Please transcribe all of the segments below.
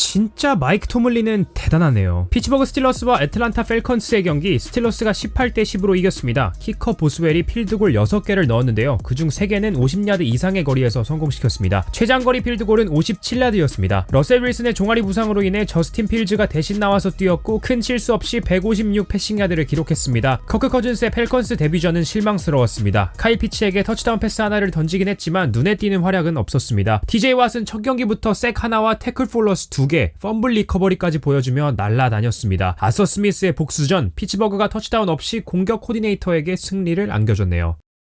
진짜 마이크 토물리는 대단하네요. 피츠버그 스틸러스와 애틀란타 펠컨스의 경기, 스틸러스가 18대 10으로 이겼습니다. 키커 보스웰이 필드골 6개를 넣었는데요. 그중 3개는 50야드 이상의 거리에서 성공시켰습니다. 최장거리 필드골은 57야드였습니다. 러셀 윌슨의 종아리 부상으로 인해 저스틴 필즈가 대신 나와서 뛰었고 큰 실수 없이 156 패싱야드를 기록했습니다. 커크 커즌스의 펠컨스 데뷔전은 실망스러웠습니다. 카일 피치에게 터치다운 패스 하나를 던지긴 했지만 눈에 띄는 활약은 없었습니다. TJ 왓은 첫 경기부터 색 하나와 태클 폴러스 2개, 펌블 리커버리까지 보여주며 날라다녔습니다. 아서 스미스의 복수전, 피츠버그가 터치다운 없이 공격 코디네이터에게 승리를 안겨줬네요.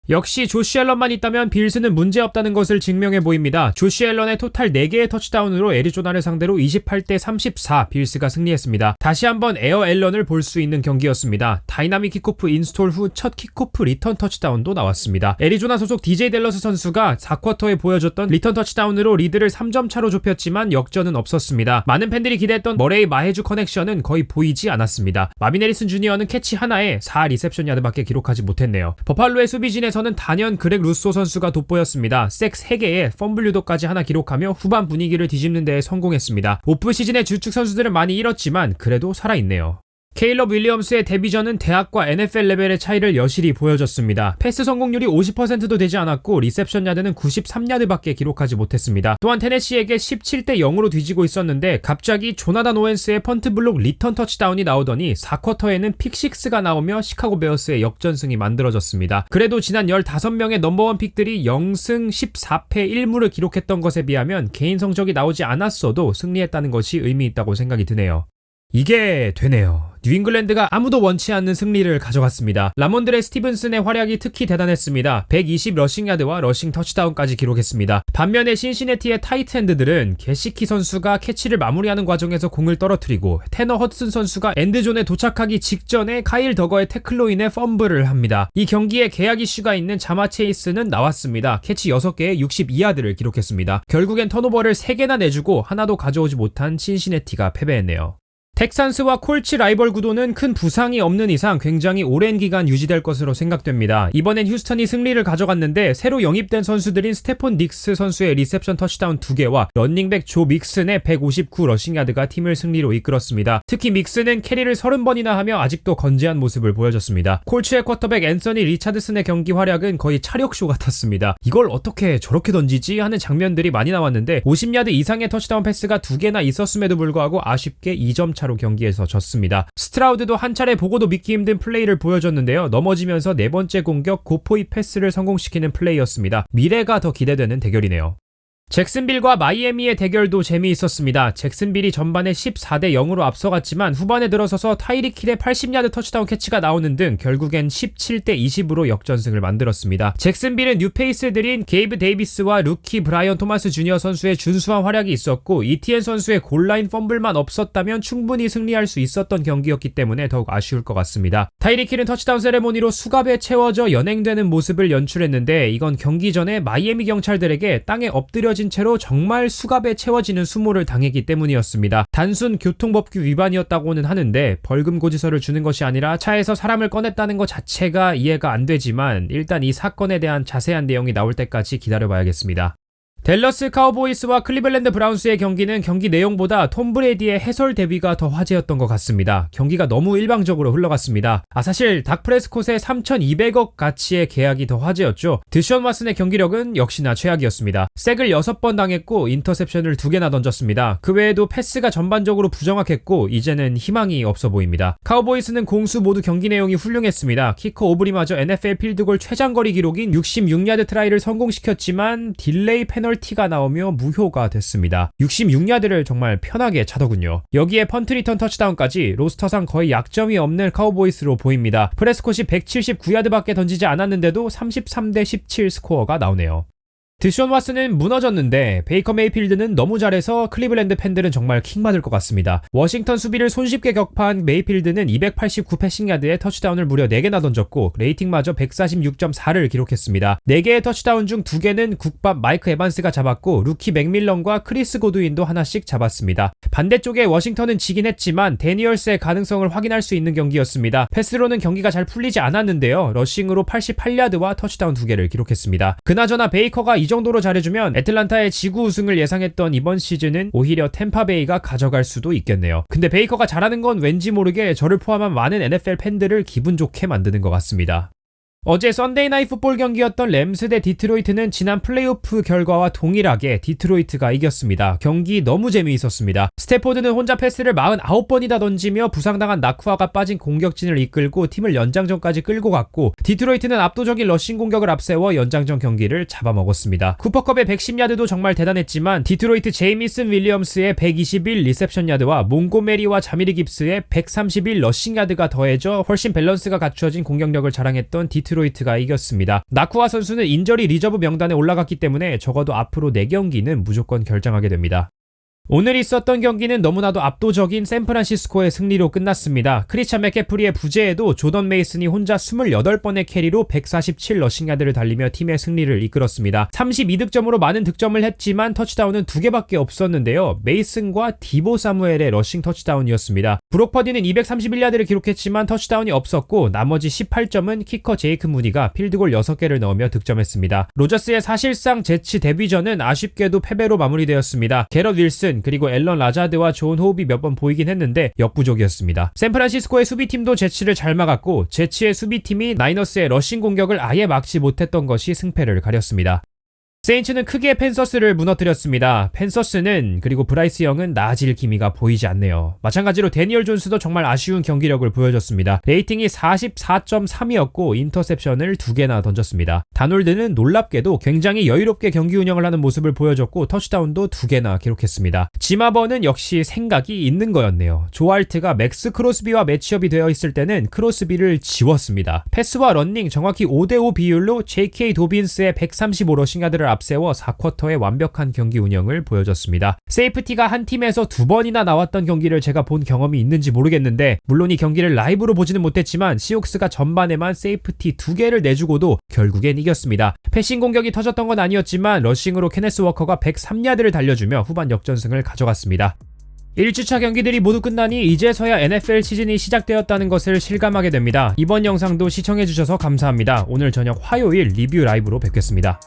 역시 조시 앨런만 있다면 빌스는 문제없다는 것을 증명해 보입니다. 조시 앨런의 토탈 4개의 터치다운으로 애리조나를 상대로 28대 34 빌스가 승리했습니다. 다시 한번 에어 앨런을 볼 수 있는 경기였습니다. 다이나믹 킥오프 인스톨 후 첫 킥오프 리턴 터치다운도 나왔습니다. 애리조나 소속 DJ 댈러스 선수가 4쿼터에 보여줬던 리턴 터치다운으로 리드를 3점 차로 좁혔지만 역전은 없었습니다. 많은 팬들이 기대했던 머레이 마헤주 커넥션은 거의 보이지 않았습니다. 마빈 해리슨 주니어는 캐치 하나에 4리셉션 야드밖에 기록하지 못했네요. 버팔로의 수비진에 서는 단연 그렉 루소 선수가 돋보였습니다. 색 3개에 펌블 유도까지 하나 기록하며 후반 분위기를 뒤집는 데에 성공했습니다. 오프 시즌의 주축 선수들은 많이 잃었지만 그래도 살아있네요. 케일럽 윌리엄스의 데뷔전은 대학과 NFL 레벨의 차이를 여실히 보여줬습니다. 패스 성공률이 50%도 되지 않았고 리셉션 야드는 93야드밖에 기록하지 못했습니다. 또한 테네시에게 17대 0으로 뒤지고 있었는데 갑자기 조나단 오웬스의 펀트 블록 리턴 터치다운이 나오더니 4쿼터에는 픽6가 나오며 시카고 베어스의 역전승이 만들어졌습니다. 그래도 지난 15명의 넘버원 픽들이 0승 14패 1무를 기록했던 것에 비하면 개인 성적이 나오지 않았어도 승리했다는 것이 의미 있다고 생각이 드네요. 이게 되네요. 뉴잉글랜드가 아무도 원치 않는 승리를 가져갔습니다. 라몬드레 스티븐슨의 활약이 특히 대단했습니다. 120 러싱야드와 러싱 터치다운까지 기록했습니다. 반면에 신시내티의 타이트엔드들은 게시키 선수가 캐치를 마무리하는 과정에서 공을 떨어뜨리고 테너 허드슨 선수가 엔드존에 도착하기 직전에 카일 더거의 태클로 인해 펌블을 합니다. 이 경기에 계약 이슈가 있는 자마 체이스는 나왔습니다. 캐치 6개에 62야드를 기록했습니다. 결국엔 턴오버를 3개나 내주고 하나도 가져오지 못한 신시내티가 패배했네요. 텍산스와 콜츠 라이벌 구도는 큰 부상이 없는 이상 굉장히 오랜 기간 유지될 것으로 생각됩니다. 이번엔 휴스턴이 승리를 가져갔는데 새로 영입된 선수들인 스테폰 닉스 선수의 리셉션 터치다운 2개와 런닝백 조 믹슨의 159 러싱야드가 팀을 승리로 이끌었습니다. 특히 믹슨은 캐리를 30번이나 하며 아직도 건재한 모습을 보여줬습니다. 콜츠의 쿼터백 앤서니 리차드슨의 경기 활약은 거의 차력쇼 같았습니다. 이걸 어떻게 저렇게 던지지 하는 장면들이 많이 나왔는데 50야드 이상의 터치다운 패스가 2개나 있었음에도 불구하고 아쉽게 2점 차로 경기에서 졌습니다. 스트라우드도 한 차례 보고도 믿기 힘든 플레이를 보여줬는데요. 넘어지면서 4번째 공격 고포이 패스를 성공시키는 플레이였습니다. 미래가 더 기대되는 대결이네요. 잭슨빌과 마이애미의 대결도 재미있었습니다. 잭슨빌이 전반에 14대 0으로 앞서갔지만 후반에 들어서서 타이릭 힐의 80야드 터치다운 캐치가 나오는 등 결국엔 17대 20으로 역전승을 만들었습니다. 잭슨빌은 뉴페이스들인 게이브 데이비스와 루키 브라이언 토마스 주니어 선수의 준수한 활약이 있었고 이티엔 선수의 골라인 펌블만 없었다면 충분히 승리할 수 있었던 경기였기 때문에 더욱 아쉬울 것 같습니다. 타이릭 힐은 터치다운 세레모니로 수갑에 채워져 연행되는 모습을 연출했는데 이건 경기 전에 마이애미 경찰들에게 땅에 엎드려진 채로 정말 수갑에 채워지는 수모를 당했기 때문이었습니다. 단순 교통법규 위반이었다고는 하는데 벌금 고지서를 주는 것이 아니라 차에서 사람을 꺼냈다는 것 자체가 이해가 안 되지만 일단 이 사건에 대한 자세한 내용이 나올 때까지 기다려봐야겠습니다. 댈러스 카우보이스와 클리블랜드 브라운스의 경기는 경기 내용보다 톰 브레이디의 해설 대비가 더 화제였던 것 같습니다. 경기가 너무 일방적으로 흘러갔습니다. 사실 닥 프레스콧의 3,200억 가치의 계약이 더 화제였죠. 드션 왓슨의 경기력은 역시나 최악이었습니다. 색을 6번 당했고 인터셉션을 2개나 던졌습니다. 그 외에도 패스가 전반적으로 부정확했고 이제는 희망이 없어 보입니다. 카우보이스는 공수 모두 경기 내용이 훌륭했습니다. 키커 오브리마저 NFL 필드골 최장거리 기록인 66야드 트라이를 성공시켰지만 딜레이 페널티가 나오며 무효가 됐습니다. 66야드를 정말 편하게 차더군요. 여기에 펀트 리턴 터치다운까지 로스터상 거의 약점이 없는 카우보이스로 보입니다. 프레스콧이 179야드밖에 던지지 않았는데도 33대 17 스코어가 나오네요. 드션 왓슨은 무너졌는데 베이커 메이필드는 너무 잘해서 클리블랜드 팬들은 정말 킹받을 것 같습니다. 워싱턴 수비를 손쉽게 격파한 메이필드는 289 패싱야드에 터치다운을 무려 4개나 던졌고 레이팅마저 146.4를 기록했습니다. 4개의 터치다운 중 2개는 국밥 마이크 에반스가 잡았고 루키 맥밀런과 크리스 고드윈도 하나씩 잡았습니다. 반대쪽에 워싱턴은 지긴 했지만 데니얼스의 가능성을 확인할 수 있는 경기였습니다. 패스로는 경기가 잘 풀리지 않았는데요. 러싱으로 88야드와 터치다운 2개를 기록했습니다. 그나저나 베이커가 이 정도로 잘해주면 애틀란타의 지구 우승을 예상했던 이번 시즌은 오히려 템파베이가 가져갈 수도 있겠네요. 근데 베이커가 잘하는 건 왠지 모르게 저를 포함한 많은 NFL 팬들을 기분 좋게 만드는 것 같습니다. 어제 썬데이 나잇 풋볼 경기였던 램스 대 디트로이트는 지난 플레이오프 결과와 동일하게 디트로이트가 이겼습니다. 경기 너무 재미있었습니다. 스태포드는 혼자 패스를 49번이나 던지며 부상당한 나쿠아가 빠진 공격진을 이끌고 팀을 연장전까지 끌고 갔고, 디트로이트는 압도적인 러싱 공격을 앞세워 연장전 경기를 잡아먹었습니다. 쿠퍼컵의 110야드도 정말 대단했지만 디트로이트 제이미슨 윌리엄스의 121 리셉션 야드와 몽고메리와 자미리 깁스의 131 러싱 야드가 더해져 훨씬 밸런스가 갖추어진 공격력을 자랑했던 디트로이트가 이겼습니다. 나쿠아 선수는 인저리 리저브 명단에 올라갔기 때문에 적어도 앞으로 4경기는 무조건 결장하게 됩니다. 오늘 있었던 경기는 너무나도 압도적인 샌프란시스코의 승리로 끝났습니다. 크리스찬 맥캐프리의 부재에도 조던 메이슨이 혼자 28번의 캐리로 147 러싱야드를 달리며 팀의 승리를 이끌었습니다. 32득점으로 많은 득점을 했지만 터치다운은 2개밖에 없었는데요. 메이슨과 디보 사무엘의 러싱 터치다운이었습니다. 브록 퍼디는 231야드를 기록했지만 터치다운이 없었고, 나머지 18점은 키커 제이크 무디가 필드골 6개를 넣으며 득점했습니다. 로저스의 사실상 제치 데뷔전은 아쉽게도 패배로 마무리되었습니다. 게럿 윌슨 그리고 앨런 라자드와 존 호흡이 몇 번 보이긴 했는데 역부족이었습니다. 샌프란시스코의 수비팀도 제치를 잘 막았고, 제치의 수비팀이 나이너스의 러싱 공격을 아예 막지 못했던 것이 승패를 가렸습니다. 세인츠는 크게 펜서스를 무너뜨렸습니다. 펜서스는 그리고 브라이스 영은 나아질 기미가 보이지 않네요. 마찬가지로 데니얼 존스도 정말 아쉬운 경기력을 보여줬습니다. 레이팅이 44.3이었고 인터셉션을 2개나 던졌습니다. 다놀드는 놀랍게도 굉장히 여유롭게 경기 운영을 하는 모습을 보여줬고 터치다운도 2개나 기록했습니다. 지마버는 역시 생각이 있는 거였네요. 조알트가 맥스 크로스비와 매치업이 되어 있을 때는 크로스비를 지웠습니다. 패스와 런닝 정확히 5대5 비율로 JK 도빈스의 135 러싱야드를 앞세워 4쿼터의 완벽한 경기 운영을 보여줬습니다. 세이프티가 한 팀에서 2번이나 나왔던 경기를 제가 본 경험이 있는지 모르겠는데, 물론 이 경기를 라이브로 보지는 못했지만 시옥스가 전반에만 세이프티 2개를 내주고도 결국엔 이겼습니다. 패싱 공격이 터졌던 건 아니었지만 러싱으로 케네스 워커가 103야드를 달려주며 후반 역전승을 가져갔습니다. 1주차 경기들이 모두 끝나니 이제서야 NFL 시즌이 시작되었다는 것을 실감하게 됩니다. 이번 영상도 시청해주셔서 감사합니다. 오늘 저녁 화요일 리뷰 라이브로 뵙겠습니다.